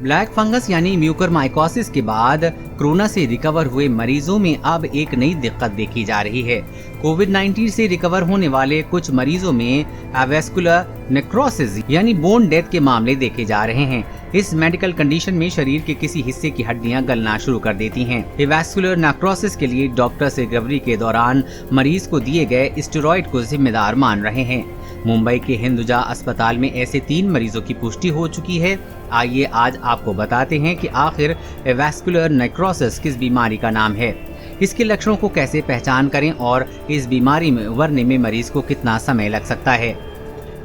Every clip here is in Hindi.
ब्लैक फंगस यानी म्यूकरमाइकोसिस के बाद कोरोना से रिकवर हुए मरीजों में अब एक नई दिक्कत देखी जा रही है। कोविड-19 से रिकवर होने वाले कुछ मरीजों में एवेस्कुलर नेक्रोसिस यानी बोन डेथ के मामले देखे जा रहे हैं। इस मेडिकल कंडीशन में शरीर के किसी हिस्से की हड्डियां गलना शुरू कर देती हैं। एवेस्कुलर नेक्रोसिस के लिए डॉक्टर्स रिकवरी के दौरान मरीज को दिए गए स्टेरॉइड को जिम्मेदार मान रहे हैं। मुंबई के हिंदुजा अस्पताल में ऐसे 3 मरीजों की पुष्टि हो चुकी है। आइए आज आपको बताते हैं कि आखिर एवेस्कुलर नेक्रोसिस किस बीमारी का नाम है, इसके लक्षणों को कैसे पहचान करें और इस बीमारी में उभरने में मरीज को कितना समय लग सकता है।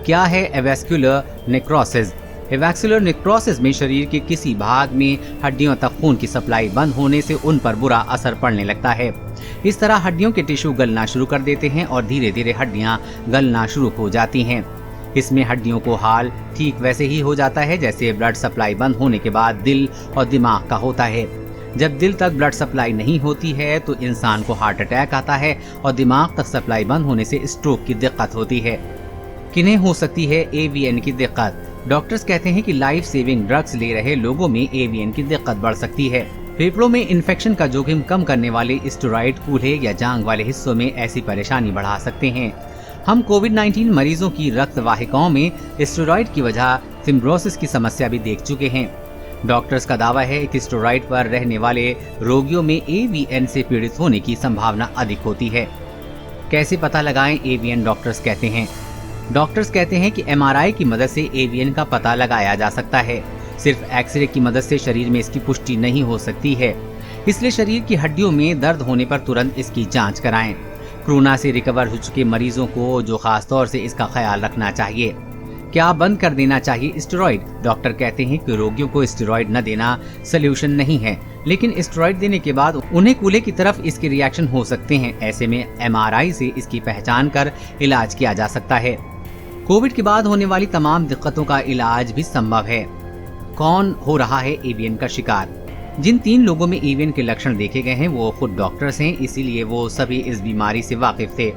क्या है एवेस्कुलर नेक्रोसिस? एवेस्कुलर नेक्रोसिस में शरीर के किसी भाग में हड्डियों तक खून की सप्लाई बंद होने से उन पर बुरा असर पड़ने लगता है। इस तरह हड्डियों के टिश्यू गलना शुरू कर देते हैं और धीरे धीरे हड्डियां गलना शुरू हो जाती हैं। इसमें हड्डियों को हाल ठीक वैसे ही हो जाता है जैसे ब्लड सप्लाई बंद होने के बाद दिल और दिमाग का होता है। जब दिल तक ब्लड सप्लाई नहीं होती है तो इंसान को हार्ट अटैक आता है और दिमाग तक सप्लाई बंद होने से स्ट्रोक की दिक्कत होती है। किन्हें हो सकती है एवीएन की दिक्कत? डॉक्टर्स कहते हैं कि लाइफ सेविंग ड्रग्स ले रहे लोगों में एवीएन की दिक्कत बढ़ सकती है। फेफड़ों में इन्फेक्शन का जोखिम कम करने वाले स्टेरॉइड कूल्हे या जांघ वाले हिस्सों में ऐसी परेशानी बढ़ा सकते हैं। हम कोविड-19 मरीजों की रक्त वाहिकाओं में स्टेरॉइड की वजह फिब्रोसिस की समस्या भी देख चुके हैं। डॉक्टर्स का दावा है कि स्टेरॉइड पर रहने वाले रोगियों में एवीएन से पीड़ित होने की संभावना अधिक होती है। कैसे पता लगाएं एवीएन? डॉक्टर्स कहते हैं कि एमआरआई की मदद से एवीएन का पता लगाया जा सकता है। सिर्फ एक्सरे की मदद से शरीर में इसकी पुष्टि नहीं हो सकती है, इसलिए शरीर की हड्डियों में दर्द होने पर तुरंत इसकी जांच कराएं। कोरोना से रिकवर हो चुके मरीजों को जो खास तौर से इसका ख्याल रखना चाहिए। क्या बंद कर देना चाहिए स्टेरॉइड? डॉक्टर कहते हैं कि रोगियों को स्टेरॉइड न देना सलूशन नहीं है, लेकिन स्टेरॉइड देने के बाद उन्हें कूल्हे की तरफ इसके रिएक्शन हो सकते हैं। ऐसे में एमआरआई से इसकी पहचान कर इलाज किया जा सकता है। कोविड के बाद होने वाली तमाम दिक्कतों का इलाज भी संभव है। कौन हो रहा है एवीएन का शिकार? जिन 3 लोगों में एवीएन के लक्षण देखे गए हैं वो खुद डॉक्टर्स हैं, इसीलिए वो सभी इस बीमारी से वाकिफ थे।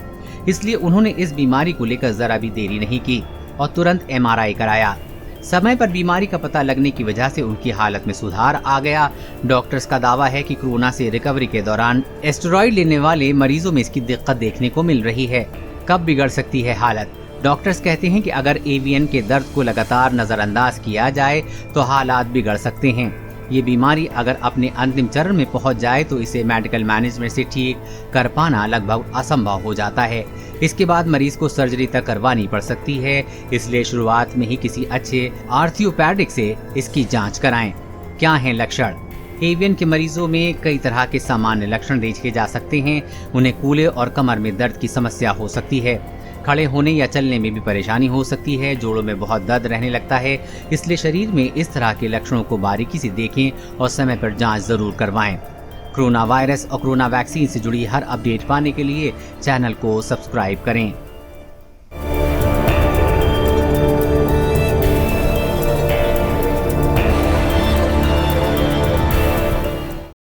इसलिए उन्होंने इस बीमारी को लेकर जरा भी देरी नहीं की और तुरंत एमआरआई कराया। समय पर बीमारी का पता लगने की वजह से उनकी हालत में सुधार आ गया। डॉक्टर्स का दावा है कि कोरोना से रिकवरी के दौरान स्टेरॉइड लेने वाले मरीजों में इसकी दिक्कत देखने को मिल रही है। कब बिगड़ सकती है हालत? डॉक्टर्स कहते हैं कि अगर एवीएन के दर्द को लगातार नजरअंदाज किया जाए तो हालात बिगड़ सकते हैं। ये बीमारी अगर अपने अंतिम चरण में पहुंच जाए तो इसे मेडिकल मैनेजमेंट से ठीक कर पाना लगभग असंभव हो जाता है। इसके बाद मरीज को सर्जरी तक करवानी पड़ सकती है, इसलिए शुरुआत में ही किसी अच्छे आर्थोपैडिक से इसकी जांच कराएं। क्या हैं लक्षण? एवीएन के मरीजों में कई तरह के सामान्य लक्षण देखे जा सकते हैं। उन्हें कूल्हे और कमर में दर्द की समस्या हो सकती है। खड़े होने या चलने में भी परेशानी हो सकती है। जोड़ों में बहुत दर्द रहने लगता है, इसलिए शरीर में इस तरह के लक्षणों को बारीकी से देखें और समय पर जांच जरूर करवाएं। कोरोना वायरस और कोरोना वैक्सीन से जुड़ी हर अपडेट पाने के लिए चैनल को सब्सक्राइब करें।